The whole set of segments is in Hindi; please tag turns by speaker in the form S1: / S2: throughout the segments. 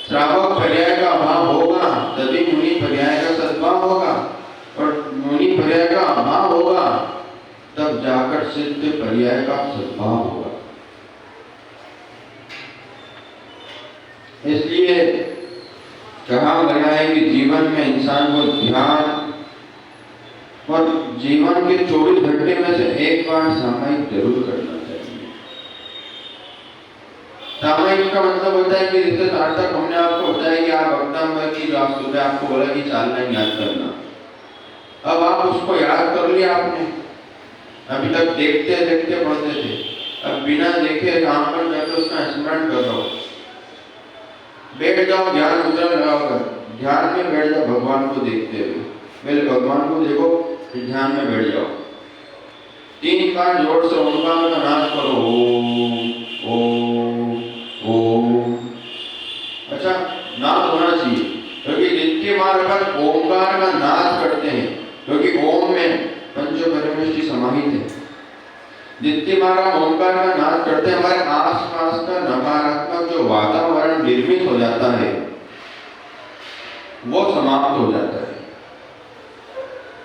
S1: श्रावक पर्याय का अभाव होगा तभी मुनि पर्याय का सद्भाव होगा, और मुनि पर्याय का अभाव होगा तब जाकर सिद्ध पर्याय का सद्भाव होगा। इसलिए कहा गया है कि जीवन में इंसान को ध्यान और जीवन के 24 घंटे में से एक बार सामयिक जरूर करना चाहिए। सामयिक का मतलब होता है कि जिससे सार्थक हमने आपको बताया कि आप अक्टूबर की रात सुबह आपको बोला कि चालना याद करना, अब आप उसको याद कर लिया आपने, अभी तक देखते देखते पढ़ते थे, अब बिना देखे काम पर जाकर उसका स्मरण कर रहा हो, बैठ जाओ, ध्यान मुद्रा लगाकर ध्यान में बैठ जाओ भगवान को देखते हुए, पहले भगवान को देखो फिर ध्यान में बैठ जाओ, 3 बार जोर से ओंकार का नाद करो, ओम ओम। अच्छा, नाद होना चाहिए, क्योंकि जितनी बार अपन ओंकार का नाद करते हैं, क्योंकि ओम में पंचपरमेष्टि समाहित है, जितनी बार हम ओंकार का नाद करते हैं हमारे आसपास का नकारात्मक जो वातावरण निर्मित हो जाता है वो समाप्त हो जाता है।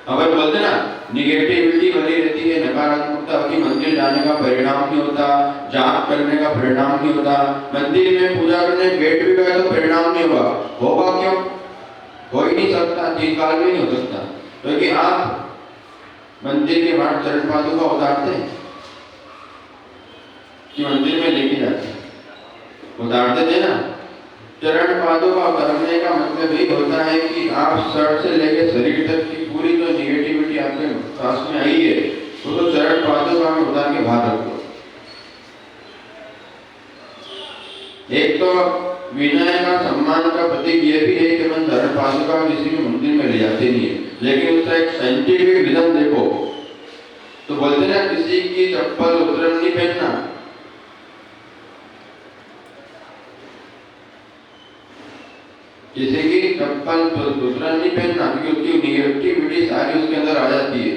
S1: अगर बोलते ना निगेटिविटी बनी रहती है, नकारात्मकता की, मंदिर जाने का परिणाम नहीं होता, जाप करने का परिणाम नहीं होता, मंदिर में पूजा करने बैठ भी गए तो परिणाम नहीं होगा, होगा क्यों? हो ही नहीं सकता, 3 काल में नहीं हो सकता, क्योंकि आप मंदिर के बाहर चरण पादुका उतारते हैं कि मंदिर में लेके जाते हैं, उतारते थे ना। चरण पादुका उतारने का मतलब ये होता है कि आप सर से लेके शरीर तक की पूरी जो निगेटिविटी आपके सांस में आई है वो तो चरण पादुका में उतार के बाहर रख दो। एक तो विनय का, सम्मान का प्रतीक ये भी है कि हम चरण पादुका किसी भी मंदिर में ले जाते नहीं है, लेकिन उसका एक साइंटिफिक रीजन देखो तो बोलते ना किसी की चप्पल उतरन नहीं पहनना, किसी की चप्पल दूसरा नहीं पहनना, क्योंकि उसकी निगेटिविटी सारी उसके अंदर आ जाती है,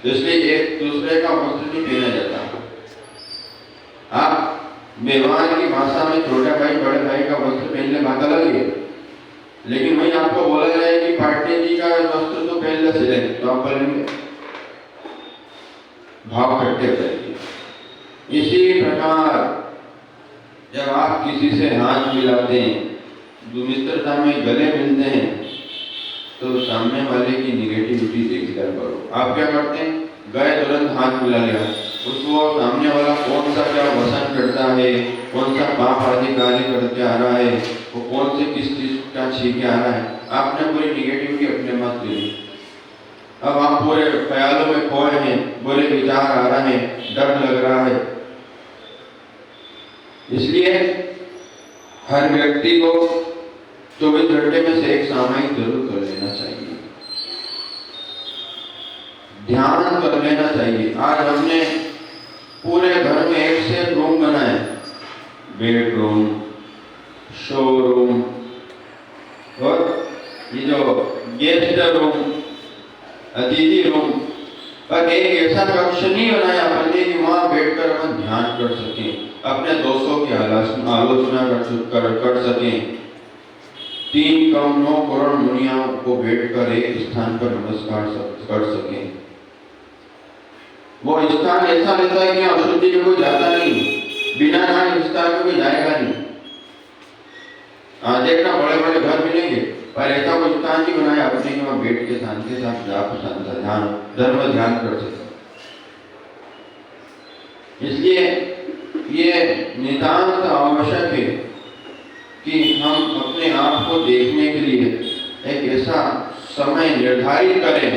S1: इसलिए एक दूसरे का वस्त्र नहीं पहना जाता। आप व्यवहार की भाषा में छोटे भाई बड़े भाई का वस्त्र पहनने बात अलग है, लेकिन वही आपको बोला जाए कि पांडे जी का वस्त्र तो पहन ले सिले तो आप बोलेंगे, भाव खट्टे हो जाएंगे। इसी प्रकार जब आप किसी से हाथ मिलाते हैं, मित्रता में गले मिलते हैं, तो सामने वाले की निगेटिविटी देखकर करो। आप क्या करते हैं, गए तुरंत हाथ मिला लिया, उसको सामने वाला कौन सा क्या वसन करता है, कौन सा पाप आदि कार्य करके आ रहा है, वो कौन से किस चीज का छीके आ रहा है, आपने पूरी निगेटिविटी अपने पास ले ली। अब आप पूरे ख्यालों में खोए हैं, बुरे विचार आ रहा है, डर लग रहा है। इसलिए हर व्यक्ति को 24 घंटे में से एक सामयिक जरूर कर लेना चाहिए, ध्यान कर लेना चाहिए। आज हमने पूरे घर में एक से रूम बनाए, बेडरूम, शोरूम और ये जो गेस्ट रूम, अतिथि रूम, पर एक ऐसा कक्ष नहीं बनाया अपने कि वहां बैठकर अपन ध्यान कर सकें, अपने दोस्तों की आलोचना कर सकें। 3 करोड़ 9 करोड़ मुनियों को बैठकर एक स्थान पर नमस्कार कर सकें। वो स्थान ऐसा रहता है कि अशुद्धि में कोई जाता नहीं, बिना नहाए स्थान में कोई जाएगा नहीं। देखना बड़े बड़े घर मिलेंगे, पर ऐसा कोई स्थान नहीं बनाया अपने कि वहां बैठ के शांति से आप जाप ध्यान धर्म ध्यान कर सकें। इसलिए ये नितांत आवश्यक है कि हम अपने आप को देखने के लिए एक ऐसा समय निर्धारित करें,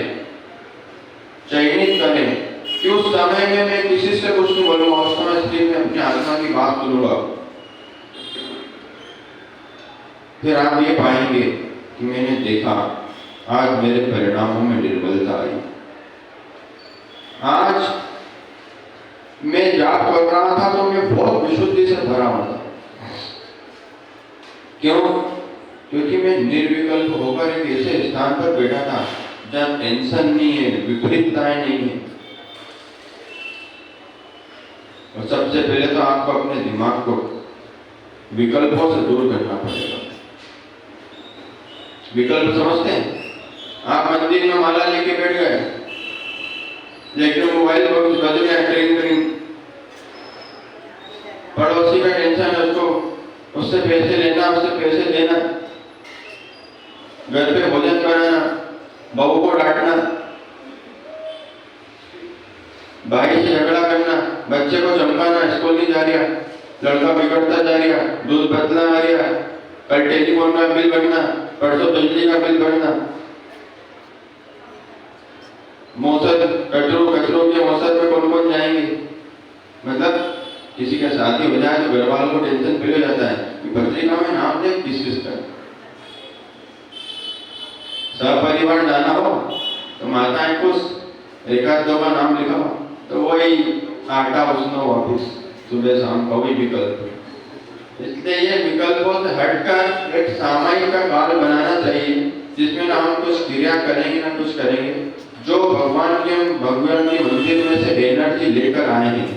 S1: चयनित करें कि उस समय में मैं किसी से कुछ नहीं बोलूंगा, उस समय सिर्फ मैं अपनी आत्मा की बात सुनूंगा। फिर आप ये पाएंगे कि मैंने देखा आज मेरे परिणामों में निर्बलता आई, आज मैं जाप कर रहा था तो मैं बहुत विशुद्धि से भरा हुआ था। क्यों? क्योंकि मैं निर्विकल्प होकर एक ऐसे स्थान पर बैठा था जहाँ टेंशन नहीं है, विपरीतताएं नहीं है। और सबसे पहले तो आपको अपने दिमाग को विकल्पों से दूर करना पड़ेगा। विकल्प समझते हैं? आप मंदिर में माला लेके बैठ गए, लेकिन मोबाइल बज गया ट्रिंग ट्रिंग, पड़ोसी का टेंशन है उसको, उससे पैसे लेना, उससे पैसे देना, घर पे भोजन कराना, बहू को डांटना, भाई से झगड़ा करना, बच्चे को चमकाना, स्कूल नहीं जा रहा, लड़का बिगड़ता जा रहा, दूध बदला आ रहा, कल टेलीफोन का बिल भरना, परसों बिजली का बिल भरना, मौसम कचरों के मौसम में कौन कौन जाएंगे। मतलब किसी का शादी हो जाए तो घर वालों को टेंशन फिर हो जाता है कि पत्रिका में नाम दे किस का। सपरिवार जाना हो तो माताएं खुश, एक आध दो का नाम लिखा हो तो वही आटा उसनो वापिस सुबह शाम का वही विकल्प। इसलिए ये विकल्पों से हटकर एक सामायिक का काल बनाना चाहिए जिसमें ना हम कुछ क्रिया करेंगे ना कुछ करेंगे, जो भगवान के मंदिर में से एनर्जी लेकर आए हैं,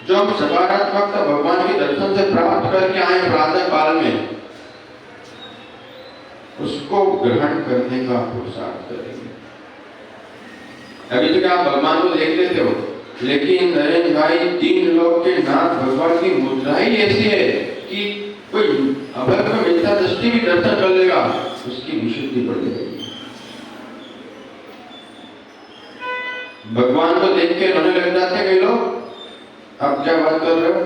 S1: जो हम सकारात्मकता भगवान के दर्शन से प्राप्त करके आए प्रातः काल में, उसको ग्रहण करने का पुरुषार्थ करेंगे। अभी तक आप भगवान को देख लेते हो, लेकिन नरेंद्र भाई 3 लोक के नाथ भगवान की मुद्रा ही ऐसी है कि कोई अभद्र मिलता दृष्टि भी दर्शन कर लेगा, उसकी विशुद्धि बढ़ जाएगी। भगवान को देख के रोने लग जाते कई लोग। आप क्या बात कर रहे हो?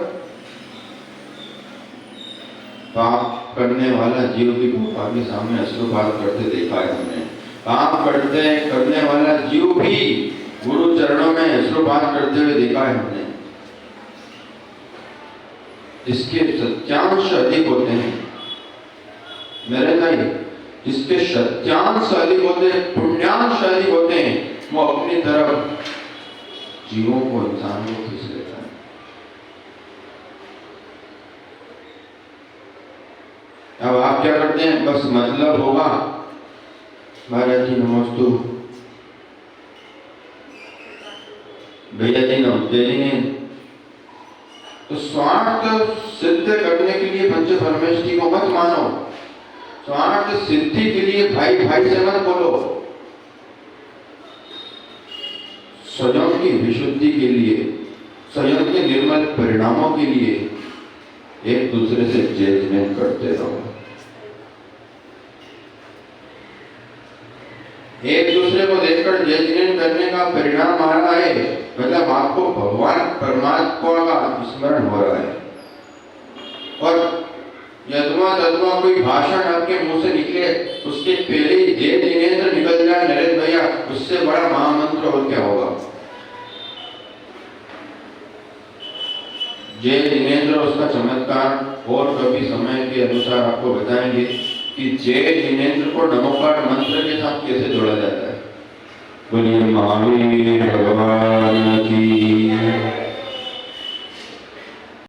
S1: पाप करने वाला जीव भी भगवान के सामने अश्रुपात करते देखा है हमने। पाप करने वाला जीव भी गुरु चरणों में अश्रुपात करते हुए देखा है हमने। इसके सत्यांश अधिक होते हैं मेरे भाई, जिसके सत्यांश अधिक होते हैं, पुण्यांश अधिक होते हैं, वो अपनी तरफ जीवों को, इंसानों को खींच लेता है। अब आप क्या करते हैं? बस मतलब होगा महाराज जी नमस्तु, भैया जी नमस्ते। तो स्वार्थ सिद्ध करने के लिए पंच परमेष्ठी को मत मानो, स्वार्थ सिद्धि के लिए भाई भाई से मत बोलो, स्वयं की विशुद्धि के लिए, स्वयं के निर्मल परिणामों के लिए एक दूसरे से जजमेंट करते रहो। एक दूसरे को देखकर जजमेंट करने का परिणाम आ रहा है, मतलब आपको भगवान परमात्मा का स्मरण हो रहा है। और यदवा तदवा कोई भाषण आपके मुंह से निकले, उसके पहले ही जय जिनेंद्र निकल जाए नरेंद्र भैया, उससे बड़ा महामंत्र और क्या होगा। जय जिनेंद्र उसका चमत्कार और कभी समय के अनुसार आपको बताएंगे कि जय जिनेंद्र को नमोकार मंत्र के साथ कैसे जोड़ा जाता है। बोलिए महावीर भगवान की